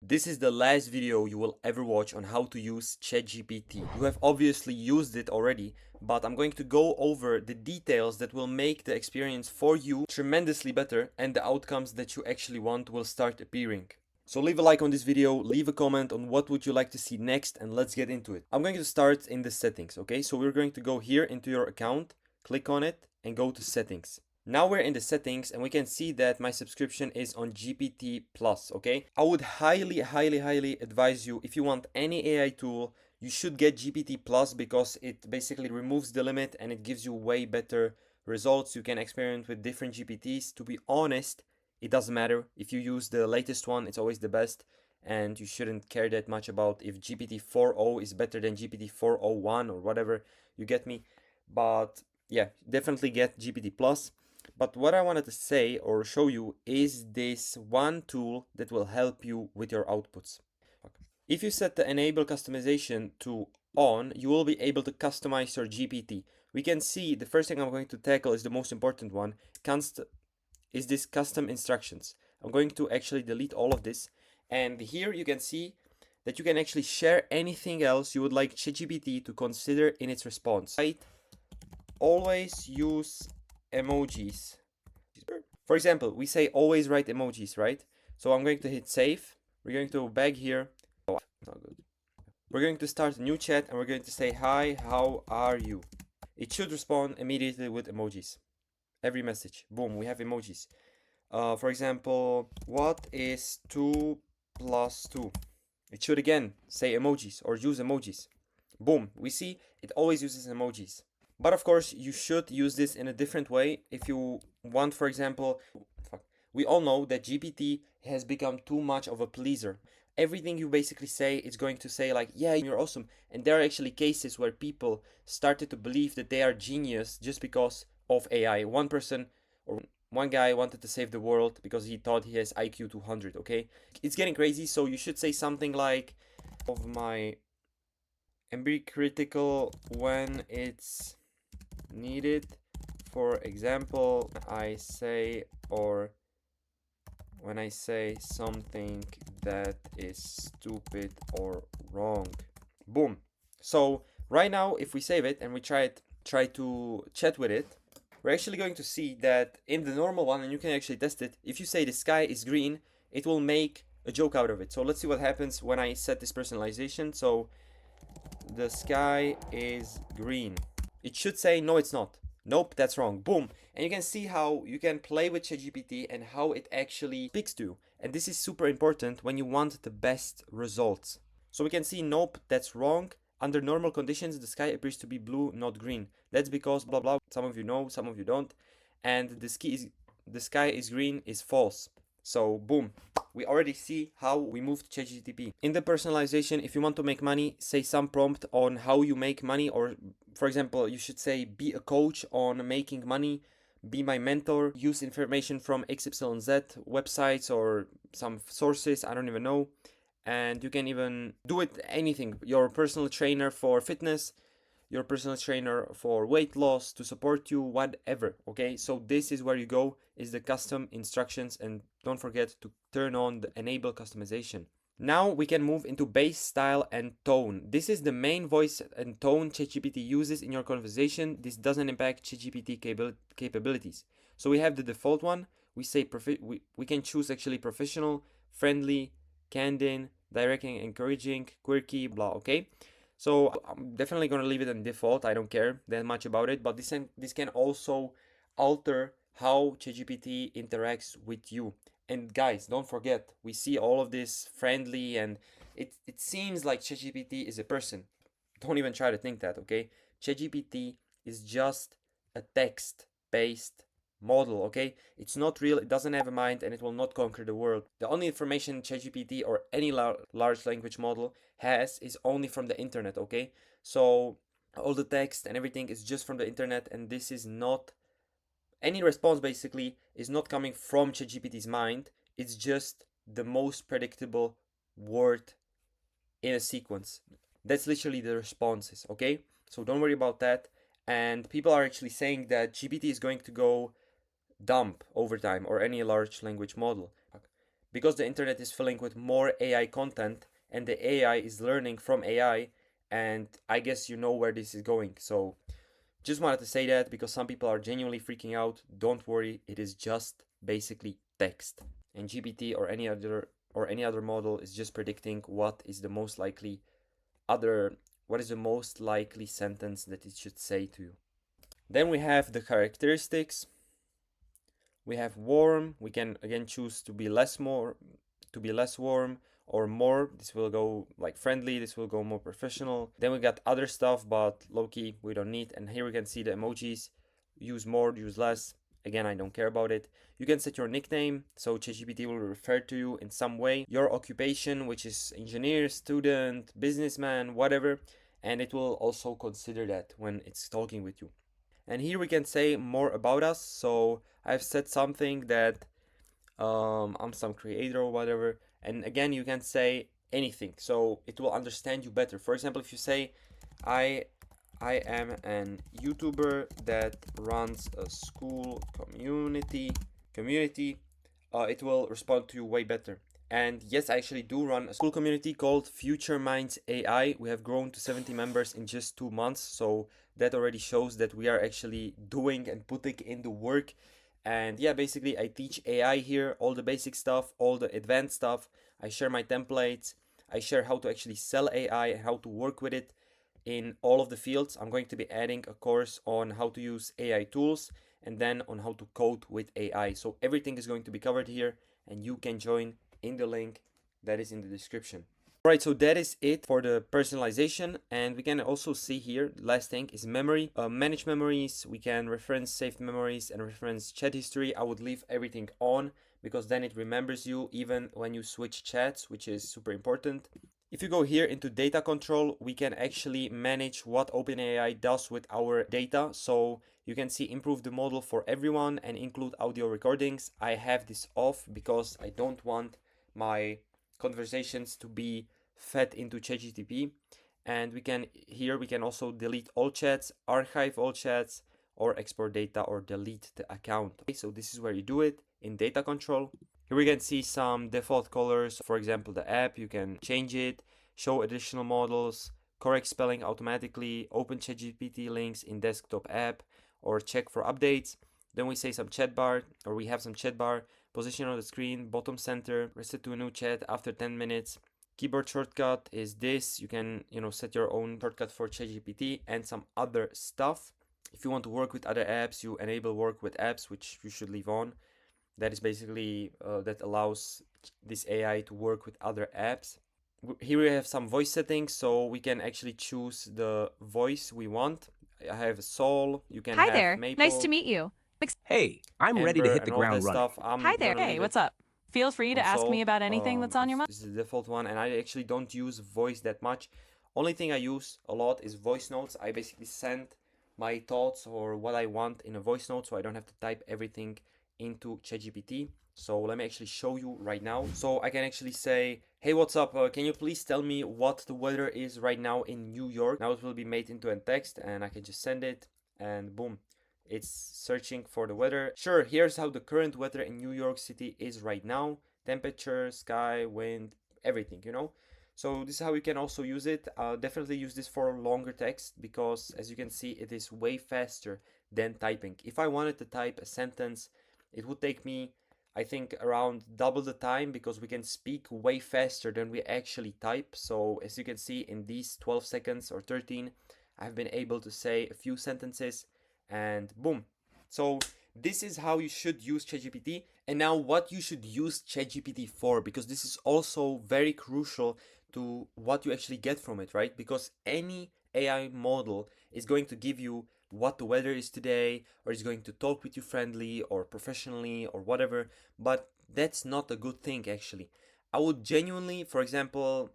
This is the last video you will ever watch on how to use ChatGPT. You have obviously used it already, but I'm going to go over the details that will make the experience for you tremendously better, and the outcomes that you actually want will start appearing. So leave a like on this video, leave a comment on what would you like to see next, and let's get into it. I'm going to start in the settings, okay? So we're going to go here into your account, click on it, and go to settings. Now we're in the settings and we can see that my subscription is on GPT Plus, okay? I would highly advise you, if you want any AI tool, you should get GPT Plus because it basically removes the limit and it gives you way better results. You can experiment with different GPTs. To be honest, it doesn't matter. If you use the latest one, it's always the best, and you shouldn't care that much about if GPT 4.0 is better than GPT 4.01 or whatever, you get me? But yeah, definitely get GPT Plus. But what I wanted to say or show you is this one tool that will help you with your outputs. If you set the enable customization to on, you will be able to customize your GPT. We can see the first thing I'm going to tackle is the most important one, is this custom instructions. I'm going to actually delete all of this, and here you can see that you can actually share anything else you would like ChatGPT to consider in its response. Right? Always use emojis. For example, we say always write emojis, right? So I'm going to hit save. We're going to back here. Oh, not good. We're going to start a new chat and we're going to say, hi, how are you? It should respond immediately with emojis. Every message, boom, we have emojis. For example, what is 2 plus 2? It should again say emojis or use emojis. Boom, we see it always uses emojis. But of course, you should use this in a different way. If you want, for example, we all know that GPT has become too much of a pleaser. Everything you basically say, it's going to say like, yeah, you're awesome. And there are actually cases where people started to believe that they are genius just because of AI. One person or one guy wanted to save the world because he thought he has IQ 200, okay? It's getting crazy, so you should say something like, of my, and be critical when it's needed. For example, I say, or when I say something that is stupid or wrong. Boom. So right now, if we save it and we try to chat with it, we're actually going to see that in the normal one, and you can actually test it, if you say the sky is green, it will make a joke out of it. So let's see what happens when I set this personalization. So the sky is green. It should say, no, it's not. Nope, that's wrong. Boom. And you can see how you can play with ChatGPT and how it actually speaks to you. And this is super important when you want the best results. So we can see, nope, that's wrong. Under normal conditions, the sky appears to be blue, not green. That's because blah blah. Some of you know, some of you don't. And the sky is green is false. So boom, we already see how we moved ChatGPT. In the personalization, if you want to make money, say some prompt on how you make money, or for example, you should say, be a coach on making money, be my mentor, use information from XYZ websites or some sources, I don't even know. And you can even do it anything, your personal trainer for fitness, your personal trainer for weight loss, to support you, whatever, okay? So this is where you go, is the custom instructions, and don't forget to turn on the enable customization. Now we can move into base, style, and tone. This is the main voice and tone ChatGPT uses in your conversation. This doesn't impact ChatGPT capabilities. So we have the default one. We say we can choose actually professional, friendly, candid, directing, encouraging, quirky, blah, okay? So I'm definitely going to leave it in default. I don't care that much about it, but this can also alter how ChatGPT interacts with you. And guys, don't forget, we see all of this friendly, and it seems like ChatGPT is a person. Don't even try to think that, okay? ChatGPT is just a text-based model, okay? It's not real, it doesn't have a mind, and it will not conquer the world. The only information ChatGPT or any large language model has is only from the internet, okay? So all the text and everything is just from the internet, and this is not, any response basically is not coming from ChatGPT's mind. It's just the most predictable word in a sequence. That's literally the responses, okay? So don't worry about that. And people are actually saying that GPT is going to go dumb over time, or any large language model, because the internet is filling with more AI content and the AI is learning from AI, and I guess you know where this is going. So just wanted to say that because some people are genuinely freaking out. Don't worry, it is just basically text. And GPT or any other model is just predicting what is the most likely sentence that it should say to you. Then we have the characteristics. We have warm. We can again choose to be less warm or more. This will go like friendly. This will go more professional. Then we got other stuff, but low-key we don't need. And here we can see the emojis. Use more, use less. Again, I don't care about it. You can set your nickname, so ChatGPT will refer to you in some way. Your occupation, which is engineer, student, businessman, whatever, and it will also consider that when it's talking with you. And here we can say more about us. So I've said something that I'm some creator or whatever. And again, you can say anything, so it will understand you better. For example, if you say, I am an YouTuber that runs a school community, it will respond to you way better. And yes, I actually do run a school community called FutureMinds AI. We have grown to 70 members in just 2 months, so that already shows that we are actually doing and putting in the work. And yeah, basically I teach AI here, all the basic stuff, all the advanced stuff. I share my templates. I share how to actually sell AI and how to work with it in all of the fields. I'm going to be adding a course on how to use AI tools and then on how to code with AI. So everything is going to be covered here, and you can join in the link that is in the description. Alright, so that is it for the personalization, and we can also see here, last thing is memory. Manage memories, we can reference saved memories and reference chat history. I would leave everything on because then it remembers you even when you switch chats, which is super important. If you go here into data control, we can actually manage what OpenAI does with our data. So you can see improve the model for everyone and include audio recordings. I have this off because I don't want my conversations to be fed into ChatGPT. And we can also delete all chats, archive all chats, or export data or delete the account. Okay, so this is where you do it in data control. Here we can see some default colors. For example, the app, you can change it, show additional models, correct spelling automatically, open ChatGPT links in desktop app, or check for updates. Then we say some chat bar, or we have some chat bar, position on the screen, bottom center, reset to a new chat after 10 minutes. Keyboard shortcut is this. You can, set your own shortcut for ChatGPT and some other stuff. If you want to work with other apps, you enable work with apps, which you should leave on. That is basically, that allows this AI to work with other apps. Here we have some voice settings, so we can actually choose the voice we want. I have Soul, you can Hi have there. Maple, Nice to meet you. Hey, I'm ready to Amber, hit the and all that ground running. stuff. I'm Hi there. gonna Hey, leave what's it up? Feel free to on ask me Soul. about anything that's on your mind. This is the default one, and I actually don't use voice that much. Only thing I use a lot is voice notes. I basically send my thoughts or what I want in a voice note, so I don't have to type everything into ChatGPT. So let me actually show you right now. So I can actually say, hey, what's up? Can you please tell me what the weather is right now in New York? Now it will be made into a text, and I can just send it, and boom, it's searching for the weather. Sure, here's how the current weather in New York City is right now. Temperature, sky, wind, everything, So this is how you can also use it. Definitely use this for longer text because, as you can see, it is way faster than typing. If I wanted to type a sentence, it would take me, I think, around double the time because we can speak way faster than we actually type. So as you can see in these 12 seconds or 13, I've been able to say a few sentences and boom. So this is how you should use ChatGPT. And now what you should use ChatGPT for, because this is also very crucial to what you actually get from it, right? Because any AI model is going to give you what the weather is today, or is going to talk with you friendly or professionally or whatever, but that's not a good thing actually. I would genuinely, for example,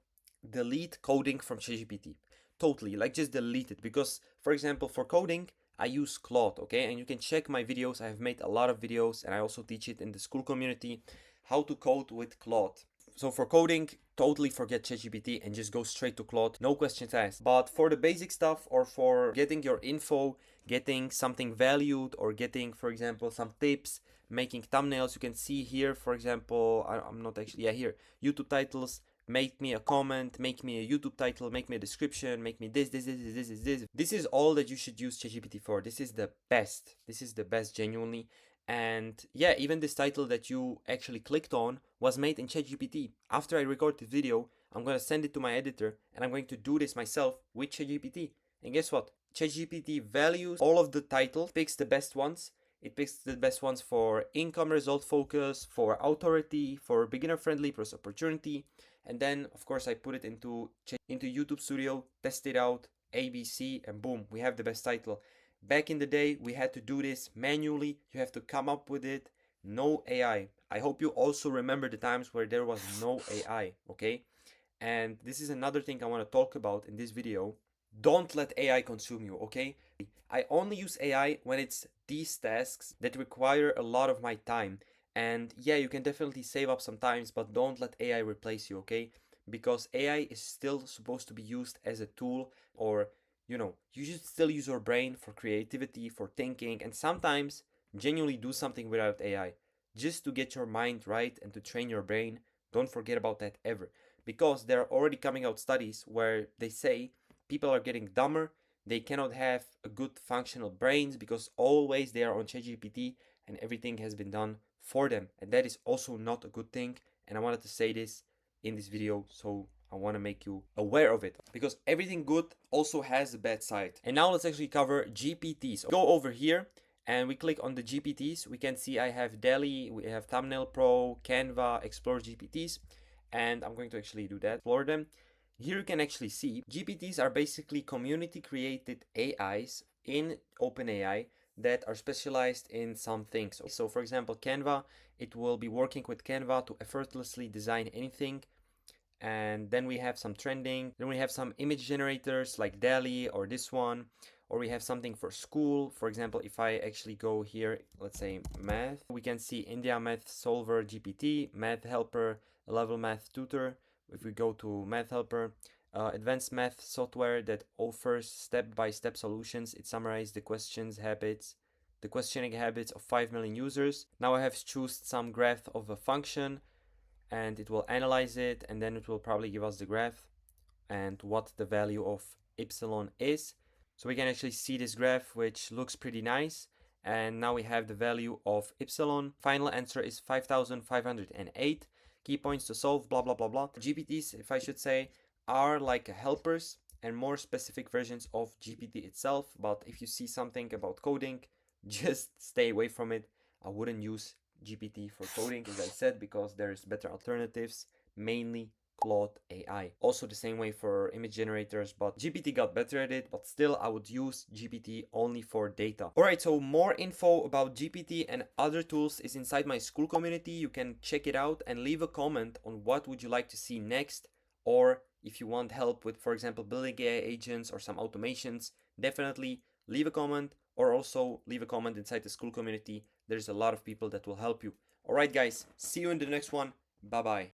delete coding from ChatGPT. Totally, like just delete it, because for example, for coding, I use Claude, okay? And you can check my videos. I have made a lot of videos and I also teach it in the school community, how to code with Claude. So for coding, totally forget ChatGPT and just go straight to Claude, no questions asked. But for the basic stuff or for getting your info, getting something valued or getting, for example, some tips, making thumbnails. You can see here, for example, I'm not actually, yeah, here, YouTube titles. Make me a comment, make me a YouTube title, make me a description, make me this. This is all that you should use ChatGPT for. This is the best. This is the best, genuinely. And yeah, even this title that you actually clicked on was made in ChatGPT. After I record this video, I'm gonna send it to my editor and I'm going to do this myself with ChatGPT. And guess what? ChatGPT values all of the titles, picks the best ones. It picks the best ones for income result focus, for authority, for beginner friendly plus opportunity. And then, of course, I put it into YouTube Studio, test it out, ABC, and boom, we have the best title. Back in the day, we had to do this manually. You have to come up with it. No AI. I hope you also remember the times where there was no AI, okay? And this is another thing I want to talk about in this video. Don't let AI consume you, okay? I only use AI when it's these tasks that require a lot of my time. And yeah, you can definitely save up some times, but don't let AI replace you, okay? Because AI is still supposed to be used as a tool, or you should still use your brain for creativity, for thinking, and sometimes genuinely do something without AI just to get your mind right and to train your brain. Don't forget about that ever. Because there are already coming out studies where they say people are getting dumber, they cannot have a good functional brains because always they are on ChatGPT and everything has been done for them. And that is also not a good thing. And I wanted to say this in this video, so I want to make you aware of it, because everything good also has a bad side. And now let's actually cover GPTs. Go over here and we click on the GPTs. We can see I have DALL-E, we have Thumbnail Pro, Canva, Explore GPTs, and I'm going to actually do that, explore them. Here you can actually see GPTs are basically community created AIs in OpenAI that are specialized in some things. So for example, Canva, it will be working with Canva to effortlessly design anything. And then we have some trending. Then we have some image generators like DALL-E or this one. Or we have something for school. For example, if I actually go here, let's say math, we can see India Math Solver GPT, Math Helper, Level Math Tutor. If we go to Math Helper, advanced math software that offers step-by-step solutions. It summarizes the questioning habits of 5 million users. Now I have chosen some graph of a function and it will analyze it, and then it will probably give us the graph and what the value of epsilon is. So we can actually see this graph, which looks pretty nice. And now we have the value of epsilon. Final answer is 5,508. Key points to solve, blah, blah, blah, blah. GPTs, if I should say, are like helpers and more specific versions of GPT itself. But if you see something about coding, just stay away from it. I wouldn't use GPT for coding, as I said, because there's better alternatives, mainly Claude AI. Also the same way for image generators, but GPT got better at it, but still I would use GPT only for data. Alright, so more info about GPT and other tools is inside my school community. You can check it out and leave a comment on what would you like to see next, or if you want help with, for example, building AI agents or some automations, definitely leave a comment, or also leave a comment inside the school community. There's a lot of people that will help you. Alright guys, see you in the next one. Bye bye.